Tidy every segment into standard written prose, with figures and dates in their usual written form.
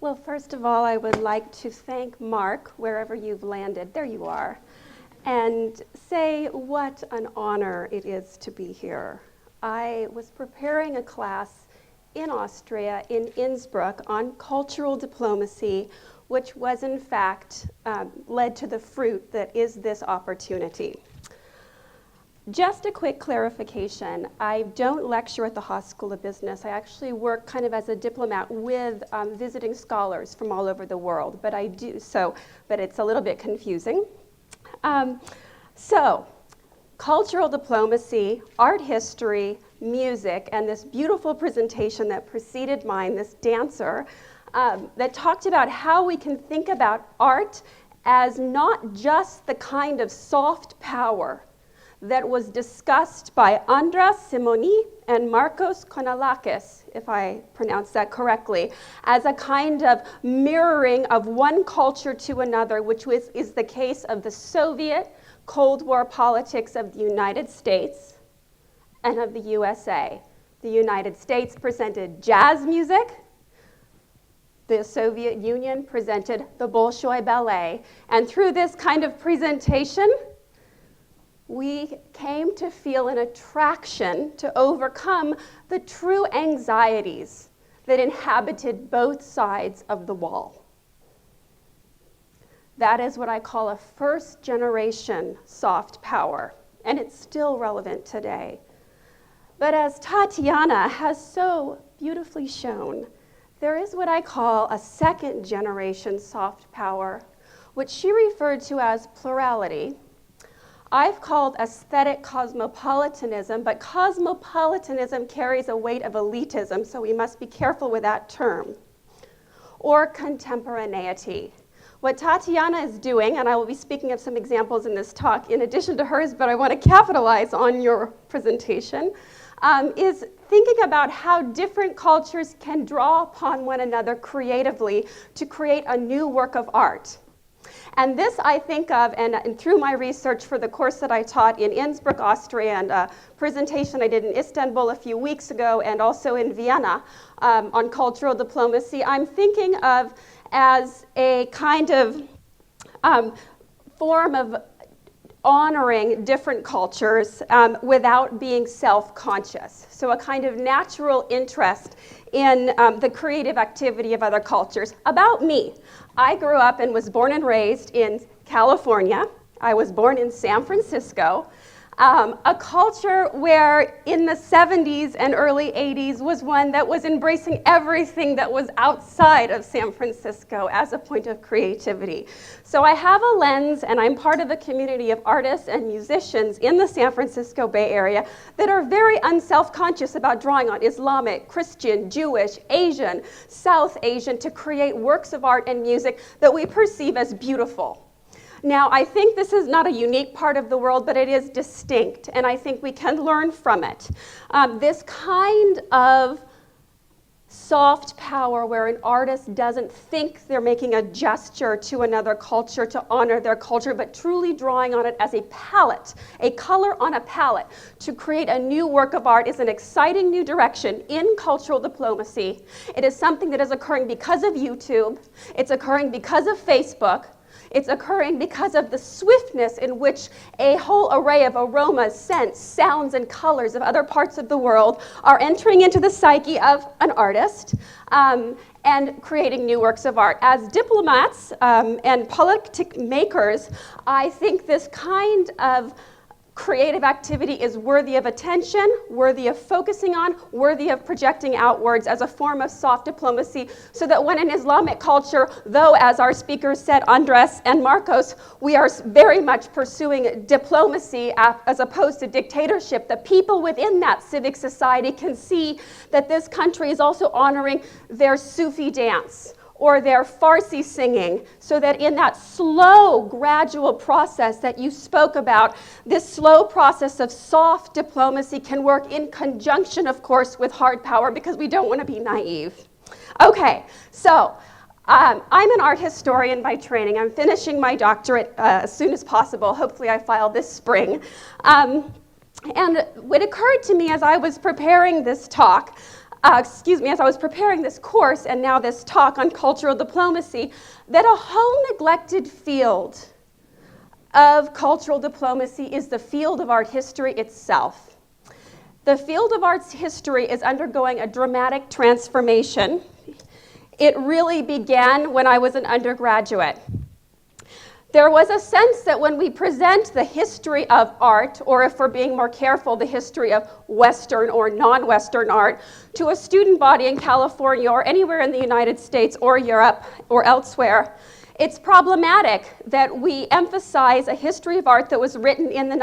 Well, first of all, I would like to thank Mark, wherever you've landed. There you are. And say what an honor it is to be here. I was preparing a class in Austria, in Innsbruck, on cultural diplomacy, which was in fact led to the fruit that is this opportunity. Just a quick clarification. I don't lecture at the Haas School of Business. I actually work kind of as a diplomat with visiting scholars from all over the world, but I do so, but it's a little bit confusing. So, cultural diplomacy, art history, music, and this beautiful presentation that preceded mine, this dancer, that talked about how we can think about art as not just the kind of soft power that was discussed by Andras Simoni and Markos Konalakis, if I pronounce that correctly, as a kind of mirroring of one culture to another, which is the case of the Soviet Cold War politics of the United States and of the USA. The United States presented jazz music. The Soviet Union presented the Bolshoi Ballet. And through this kind of presentation, we came to feel an attraction to overcome the true anxieties that inhabited both sides of the wall. That is what I call a first-generation soft power, and it's still relevant today. But as Tatiana has so beautifully shown, there is what I call a second-generation soft power, which she referred to as plurality. I've called aesthetic cosmopolitanism, but cosmopolitanism carries a weight of elitism, so we must be careful with that term. Or contemporaneity. What Tatiana is doing, and I will be speaking of some examples in this talk in addition to hers, but I want to capitalize on your presentation, is thinking about how different cultures can draw upon one another creatively to create a new work of art. And this I think of, and through my research for the course that I taught in Innsbruck, Austria, and a presentation I did in Istanbul a few weeks ago, and also in Vienna on cultural diplomacy, I'm thinking of as a kind of form of honoring different cultures without being self-conscious. So a kind of natural interest in the creative activity of other cultures. About me, I grew up and was born and raised in California. I was born in San Francisco. A culture where in the 70s and early 80s was one that was embracing everything that was outside of San Francisco as a point of creativity. So I have a lens, and I'm part of a community of artists and musicians in the San Francisco Bay Area that are very unself-conscious about drawing on Islamic, Christian, Jewish, Asian, South Asian to create works of art and music that we perceive as beautiful. Now, I think this is not a unique part of the world, but it is distinct, and I think we can learn from it. This kind of soft power where an artist doesn't think they're making a gesture to another culture to honor their culture, but truly drawing on it as a palette, a color on a palette, to create a new work of art is an exciting new direction in cultural diplomacy. It is something that is occurring because of YouTube. It's occurring because of Facebook. It's occurring because of the swiftness in which a whole array of aromas, scents, sounds, and colors of other parts of the world are entering into the psyche of an artist and creating new works of art. As diplomats and politic makers, I think this kind of creative activity is worthy of attention, worthy of focusing on, worthy of projecting outwards as a form of soft diplomacy, so that when in Islamic culture, though, as our speakers said, Andres and Markos, we are very much pursuing diplomacy as opposed to dictatorship, the people within that civic society can see that this country is also honoring their Sufi dance or their Farsi singing, so that in that slow, gradual process that you spoke about, this slow process of soft diplomacy can work in conjunction, of course, with hard power, because we don't want to be naive. Okay, so I'm an art historian by training. I'm finishing my doctorate as soon as possible. Hopefully I file this spring. And what occurred to me as I was preparing this talk as I was preparing this course and now this talk on cultural diplomacy, that a whole neglected field of cultural diplomacy is the field of art history itself. The field of arts history is undergoing a dramatic transformation. It really began when I was an undergraduate. There was a sense that when we present the history of art, or if we're being more careful, the history of Western or non-Western art, to a student body in California or anywhere in the United States or Europe or elsewhere, it's problematic that we emphasize a history of art that was written in the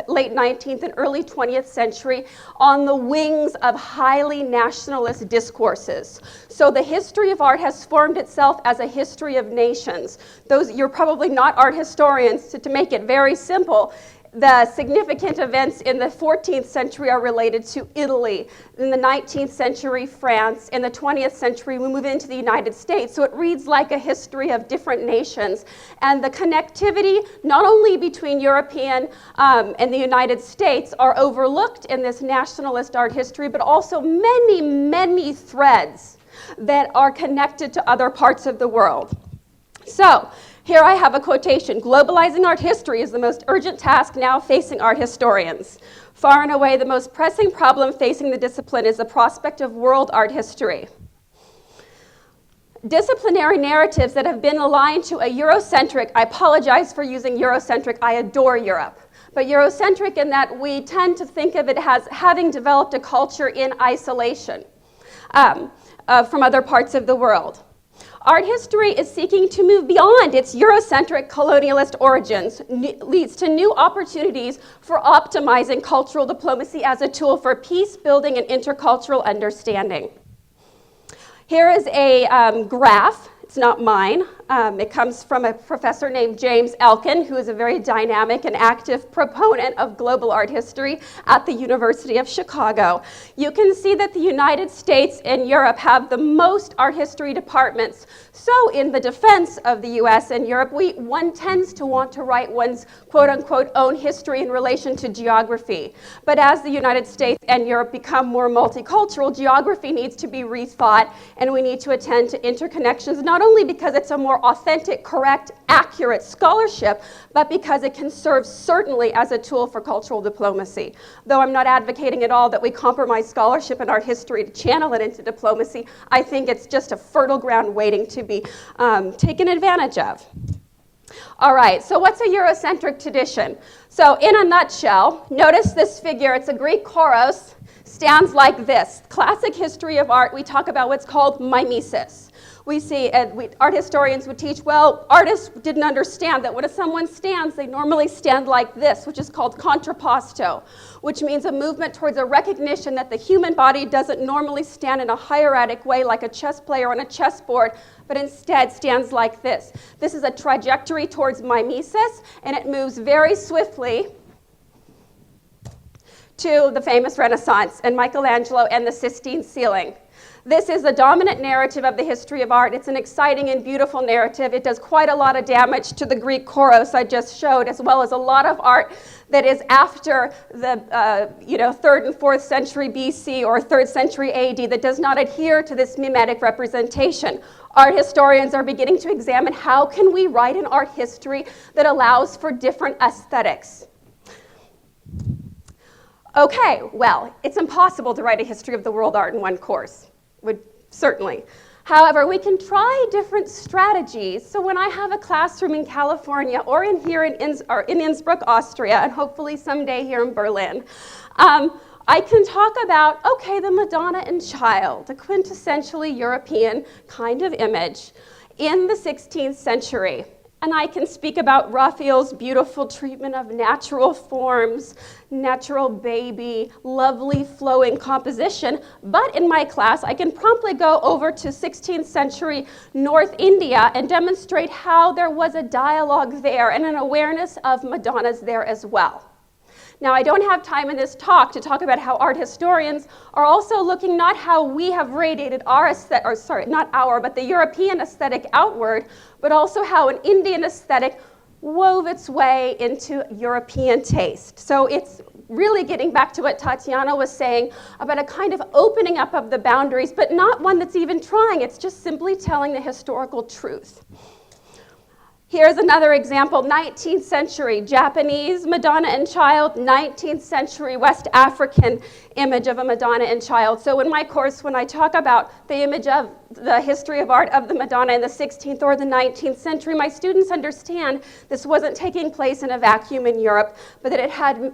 late 19th and early 20th century on the wings of highly nationalist discourses. So the history of art has formed itself as a history of nations. You're probably not art historians, so to make it very simple, the significant events in the 14th century are related to Italy. In the 19th century, France. In the 20th century, we move into the United States. So it reads like a history of different nations. And the connectivity, not only between European and the United States, are overlooked in this nationalist art history, but also many, many threads that are connected to other parts of the world. So, here I have a quotation. Globalizing art history is the most urgent task now facing art historians. Far and away, the most pressing problem facing the discipline is the prospect of world art history. Disciplinary narratives that have been aligned to a Eurocentric, I apologize for using Eurocentric, I adore Europe, but Eurocentric in that we tend to think of it as having developed a culture in isolation from other parts of the world. Art history is seeking to move beyond its Eurocentric colonialist origins, leads to new opportunities for optimizing cultural diplomacy as a tool for peace building and intercultural understanding. Here is a graph. It's not mine. It comes from a professor named James Elkin, who is a very dynamic and active proponent of global art history at the University of Chicago. You can see that the United States and Europe have the most art history departments. So in the defense of the US and Europe, one tends to want to write one's quote-unquote own history in relation to geography. But as the United States and Europe become more multicultural, geography needs to be rethought, and we need to attend to interconnections, not only because it's a more authentic, correct, accurate scholarship, but because it can serve certainly as a tool for cultural diplomacy. Though I'm not advocating at all that we compromise scholarship and art history to channel it into diplomacy, I think it's just a fertile ground waiting to be taken advantage of. All right, so what's a Eurocentric tradition? So in a nutshell, notice this figure. It's a Greek chorus, stands like this. Classic history of art, we talk about what's called mimesis. We see, art historians would teach, well, artists didn't understand that when someone stands, they normally stand like this, which is called contrapposto, which means a movement towards a recognition that the human body doesn't normally stand in a hieratic way like a chess player on a chessboard, but instead stands like this. This is a trajectory towards mimesis, and it moves very swiftly to the famous Renaissance and Michelangelo and the Sistine ceiling. This is the dominant narrative of the history of art. It's an exciting and beautiful narrative. It does quite a lot of damage to the Greek chorus I just showed, as well as a lot of art that is after the 3rd and 4th century BC or 3rd century AD that does not adhere to this mimetic representation. Art historians are beginning to examine how can we write an art history that allows for different aesthetics. Okay, well, it's impossible to write a history of the world art in one course. Certainly. However, we can try different strategies. So when I have a classroom in California or in Innsbruck, Austria, and hopefully someday here in Berlin, I can talk about, okay, the Madonna and Child, a quintessentially European kind of image in the 16th century. And I can speak about Raphael's beautiful treatment of natural forms, natural baby, lovely flowing composition. But in my class, I can promptly go over to 16th century North India and demonstrate how there was a dialogue there and an awareness of Madonnas there as well. Now, I don't have time in this talk to talk about how art historians are also looking not how we have radiated our aesthetic, or sorry, not our, but the European aesthetic outward, but also how an Indian aesthetic wove its way into European taste. So it's really getting back to what Tatiana was saying about a kind of opening up of the boundaries, but not one that's even trying. It's just simply telling the historical truth. Here's another example, 19th century Japanese Madonna and Child, 19th century West African image of a Madonna and Child. So in my course, when I talk about the image of the history of art of the Madonna in the 16th or the 19th century, my students understand this wasn't taking place in a vacuum in Europe, but that it had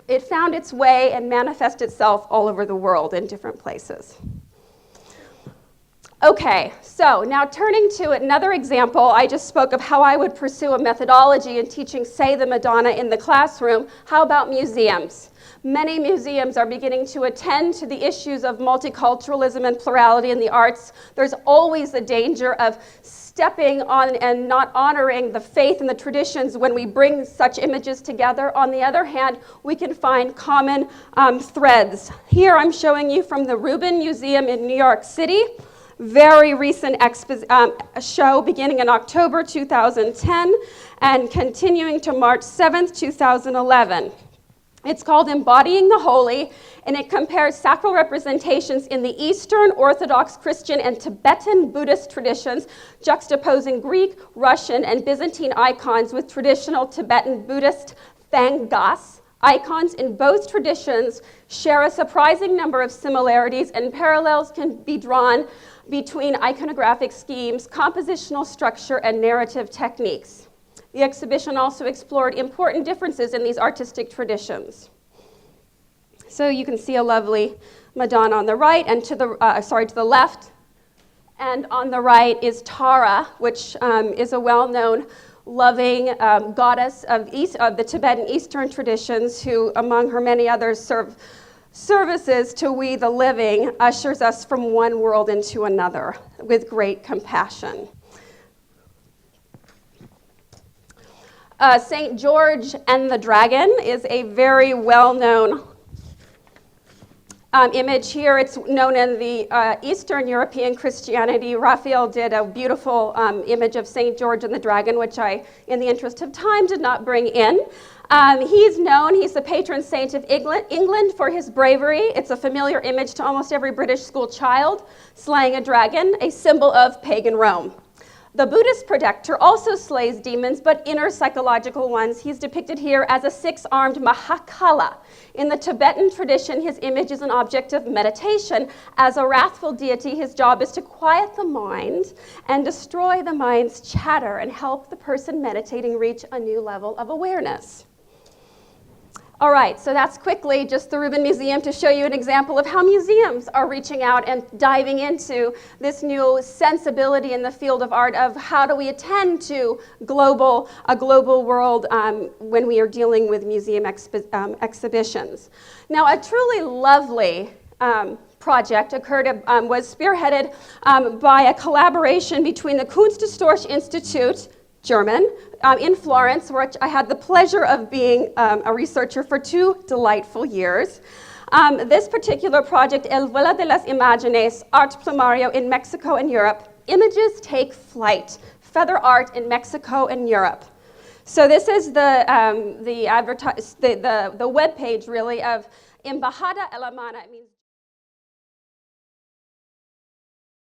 it found its way and manifested itself all over the world in different places. Okay, so now turning to another example, I just spoke of how I would pursue a methodology in teaching, say, the Madonna in the classroom. How about museums? Many museums are beginning to attend to the issues of multiculturalism and plurality in the arts. There's always the danger of stepping on and not honoring the faith and the traditions when we bring such images together. On the other hand, we can find common threads. Here I'm showing you from the Rubin Museum in New York City. Very recent show beginning in October 2010 and continuing to March 7th, 2011. It's called Embodying the Holy, and it compares sacral representations in the Eastern Orthodox Christian and Tibetan Buddhist traditions, juxtaposing Greek, Russian, and Byzantine icons with traditional Tibetan Buddhist Thangas. Icons in both traditions share a surprising number of similarities, and parallels can be drawn between iconographic schemes, compositional structure, and narrative techniques. The exhibition also explored important differences in these artistic traditions. So you can see a lovely Madonna on the right, and to the left, and on the right is Tara, which is a well-known loving goddess of the Tibetan Eastern traditions, who, among her many others, services to we the living, ushers us from one world into another with great compassion. St. George and the Dragon is a very well-known image here. It's known in the Eastern European Christianity. Raphael did a beautiful image of St. George and the Dragon, which I, in the interest of time, did not bring in. He's the patron saint of England for his bravery. It's a familiar image to almost every British school child, slaying a dragon, a symbol of pagan Rome. The Buddhist protector also slays demons, but inner psychological ones. He's depicted here as a six-armed Mahakala. In the Tibetan tradition, his image is an object of meditation. As a wrathful deity, his job is to quiet the mind and destroy the mind's chatter and help the person meditating reach a new level of awareness. All right, so that's quickly just the Rubin Museum to show you an example of how museums are reaching out and diving into this new sensibility in the field of art of how do we attend to a global world when we are dealing with museum exhibitions. Now, a truly lovely project was spearheaded by a collaboration between the Kunsthistorische Institut, German, in Florence, where I had the pleasure of being a researcher for 2 delightful years. This particular project, El Vuelo de las Imágenes, Art Plumario in Mexico and Europe, Images Take Flight, Feather Art in Mexico and Europe. So this is the web page, really, of Embajada Alemana. It means